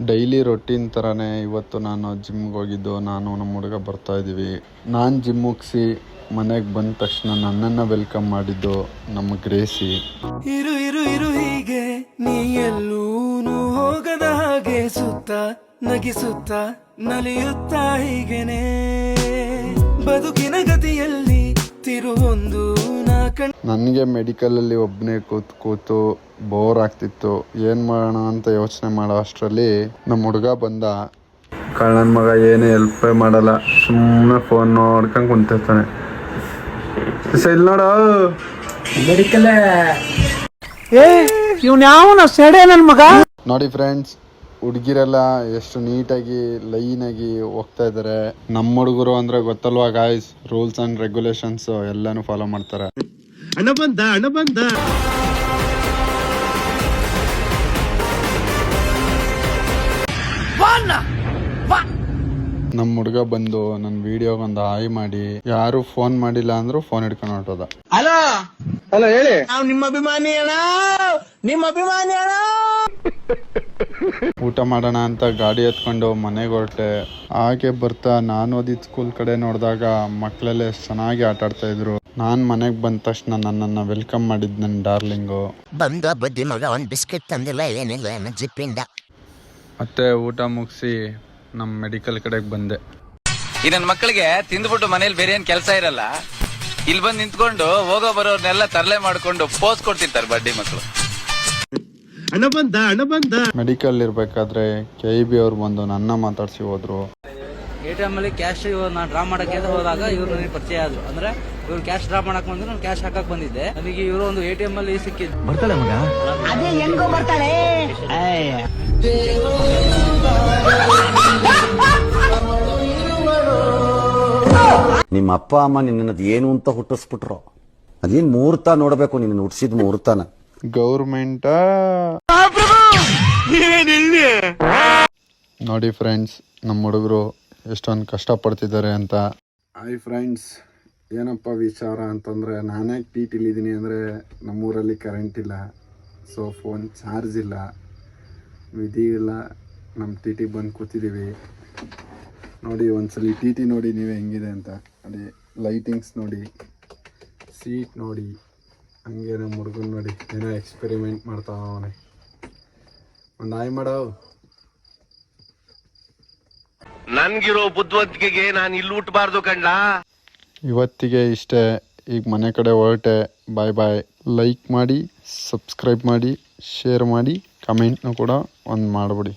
Daily routine ಥರನೇ ಇವತ್ತು ನಾನು ಜಿಮ್ಗೆ ಹೋಗಿದ್ದು, ನಾನು ನಮ್ಮ ಹುಡುಗ ಬರ್ತಾ ಇದ್ದೀವಿ. ನಾನು ಜಿಮ್ ಮುಗಿಸಿ ಮನೆಗೆ ಬಂದ ತಕ್ಷಣ ನನ್ನನ್ನು ವೆಲ್ಕಮ್ ಮಾಡಿದ್ದು ನಮ್ಮ ಗ್ರೇಸಿ. ಇರು ಇರು ಇರು ಹೀಗೆ ನೀ ಎಲ್ಲೂನು ಹೋಗದ ಹಾಗೆ ಸುತ್ತ ನಗಿಸುತ್ತ ನಲಿಯುತ್ತಾ ಹೀಗೆನೆ ಬದುಕಿನ ಗತಿಯಲ್ಲಿ ತಿರುವೊಂದು ನನಗೆ ಮೆಡಿಕಲಲ್ಲಿ ಒಬ್ಬನೇ ಕೂತು ಬೋರ್ ಆಗ್ತಿತ್ತು. ಏನು ಮಾಡೋಣ ಅಂತ ಯೋಚನೆ ಮಾಡೋ ಅಷ್ಟರಲ್ಲಿ ನಮ್ಮ ಹುಡುಗ ಬಂದ. ಕಳ್ಳನ ಮಗ ಏನು ಹೆಲ್ಪೇ ಮಾಡಲ್ಲ, ಸುಮ್ಮನೆ ಫೋನ್ ನೋಡ್ಕೊಂಡು ಕುಂತಿರ್ತಾನೆ. ಇಲ್ಲಿ ನೋಡ ಮೆಡಿಕಲ್ ಸೆಡೆ ನನ್ನ ಮಗ. ನೋಡಿ ಫ್ರೆಂಡ್ಸ್, ಹುಡುಗಿರೆಲ್ಲ ಎಷ್ಟು ನೀಟಾಗಿ ಲೈನಾಗಿ ಹೋಗ್ತಾ ಇದ್ದಾರೆ. ನಮ್ಮ ಹುಡುಗರು ಅಂದ್ರೆ ಗೊತ್ತಲ್ವಾ ಗಾಯ್ಸ್, ರೂಲ್ಸ್ ಅಂಡ್ ರೆಗ್ಯುಲೇಷನ್ಸ್ ಎಲ್ಲಾನು ಫಾಲೋ ಮಾಡ್ತಾರೆ. ಹಣ ಬಂದ ನಮ್ಮ ಹುಡುಗ ಬಂದು ನನ್ನ ವಿಡಿಯೋಗೊಂದು ಹಾಯ್ ಮಾಡಿ, ಯಾರು ಫೋನ್ ಮಾಡಿಲ್ಲ ಅಂದ್ರೂ ಫೋನ್ ಹಿಡ್ಕೊಂಡು ಹೊರಟೋದ. ಹಲೋ ಹೇಳಿ. ನಾವು ನಿಮ್ಮ ಅಭಿಮಾನಿ ಅಣ್ಣ. ಊಟ ಮಾಡೋಣ ಅಂತ ಗಾಡಿ ಎತ್ಕೊಂಡು ಮನೆಗೆ ಹೊರಟೆ. ಹಾಗೆ ಬರ್ತಾ ನಾನು ಓದಿದ ಸ್ಕೂಲ್ ಕಡೆ ನೋಡಿದಾಗ ಮಕ್ಕಳೆಲ್ಲ ಎಷ್ಟು ಚೆನ್ನಾಗಿ ಆಟ ಆಡ್ತಾ ಇದ್ರು. ನಾನು ಮನೆಗೆ ಬಂದ ತಕ್ಷಣ ನನ್ನನ್ನು ವೆಲ್ಕಮ್ ಮಾಡಿದ್ ನನ್ನ ಡಾರ್ಲಿಂಗು. ಬಂದ ಬಡ್ಡಿ ಮಗ ಒಂದು ಬಿಸ್ಕೆಟ್ ತಂದಿಲ್ಲ, ಏನಿಲ್ಲ ಜಿಪ್ಪಿಂದ. ಮತ್ತೆ ಊಟ ಮುಗಿಸಿ ನಮ್ಮ ಮೆಡಿಕಲ್ ಕಡೆಗೆ ಬಂದೆ. ಈ ನನ್ನ ಮಕ್ಕಳಿಗೆ ತಿಂದ್ಬಿಟ್ಟು ಮನೇಲಿ ಬೇರೆ ಏನ್ ಕೆಲಸ ಇರಲ್ಲ, ಇಲ್ಲಿ ಬಂದು ನಿಂತ್ಕೊಂಡು ಹೋಗೋ ಬರೋರ್ನೆಲ್ಲ ತರಲೆ ಮಾಡ್ಕೊಂಡು ಪೋಸ್ ಕೊಡ್ತಿರ್ತಾರೆ ಬಡ್ಡಿ ಮಕ್ಕಳು. ಹಣ ಬಂದ ಮೆಡಿಕಲ್ ಇರ್ಬೇಕಾದ್ರೆ KIB ಅವ್ರು ಬಂದು ನನ್ನ ಮಾತಾಡ್ಸಿ ಹೋದ್ರು. ATM ಅಲ್ಲಿ ಕ್ಯಾಶ್ ನಾನು ಡ್ರಾ ಮಾಡಕ್ಕೆ ಹೋದಾಗ ಇವ್ರು ನನಗೆ ಪರಿಚಯ ಆದ್ರು. ಅಂದ್ರೆ ಇವ್ರು ಕ್ಯಾಶ್ ಡ್ರಾ ಮಾಡಕ್ ಬಂದ್ರು, ನಾನು ಕ್ಯಾಶ್ ಹಾಕಕ್ ಬಂದಿದ್ದೆ. ನನಗೆ ಇವರು ಒಂದು ATM ಅಲ್ಲಿ ಸಿಕ್ಕಿದ್ದು. ಬರ್ತಾಳೆ ಮಗ, ಅದೇ ಹೆಂಗೋ ಬರ್ತಾಳೆ. ನಿಮ್ಮ ಅಪ್ಪ ಅಮ್ಮ ನಿನ್ನದು ಏನು ಅಂತ ಹುಟ್ಟಿಸ್ಬಿಟ್ರು, ಅದೇನ್ ಮುಹೂರ್ತ ನೋಡ್ಬೇಕು, ನಿನ್ನ ಹುಟ್ಟಿಸಿದ ಮುಹೂರ್ತನ. ಗೌರ್ಮೆಂಟ್ ನೋಡಿ ಫ್ರೆಂಡ್ಸ್, ನಮ್ಮ ಹುಡುಗರು ಎಷ್ಟೊಂದು ಕಷ್ಟಪಡ್ತಿದ್ದಾರೆ ಅಂತ. ಹಾಯ್ ಫ್ರೆಂಡ್ಸ್, ಏನಪ್ಪ ವಿಚಾರ ಅಂತಂದರೆ, ನಾನೇ TTಲಿದ್ದೀನಿ ಅಂದರೆ ನಮ್ಮೂರಲ್ಲಿ ಕರೆಂಟ್ ಇಲ್ಲ, ಸೊ ಫೋನ್ ಚಾರ್ಜ್ ಇಲ್ಲ, ವಿಧಿ ಇಲ್ಲ. ನಮ್ಮ TT ಬಂದು ಕೂತಿದ್ದೀವಿ. ನೋಡಿ ಒಂದ್ಸಲಿ TT ನೋಡಿ ನೀವೇ ಹೆಂಗಿದೆ ಅಂತ. ನೋಡಿ ಲೈಟಿಂಗ್ಸ್ ನೋಡಿ, ಸೀಟ್ ನೋಡಿ, ಹಂಗೆ ನಮ್ಮ ಹುಡುಗನ್ ನೋಡಿ ಏನೋ ಎಕ್ಸ್ಪೆರಿಮೆಂಟ್ ಮಾಡ್ತಾವನೆ. ಒಂದು ಹಾಯ್ ಮಾಡೋ. ನನ್ಗಿರೋ ಬುದ್ಧಿವಂತಿಕೆಗೆ ನಾನು ಇಲ್ಲಿ ಹುಟ್ಟಬಾರ್ದು ಕಂಡ. ಇವತ್ತಿಗೆ ಇಷ್ಟೇ. ಈಗ ಮನೆ ಕಡೆ ಹೊರಟೆ. ಬಾಯ್ ಬಾಯ್. ಲೈಕ್ ಮಾಡಿ, ಸಬ್ಸ್ಕ್ರೈಬ್ ಮಾಡಿ, ಶೇರ್ ಮಾಡಿ, ಕಮೆಂಟ್ನೂ ಕೂಡ ಒಂದು ಮಾಡಿಬಿಡಿ.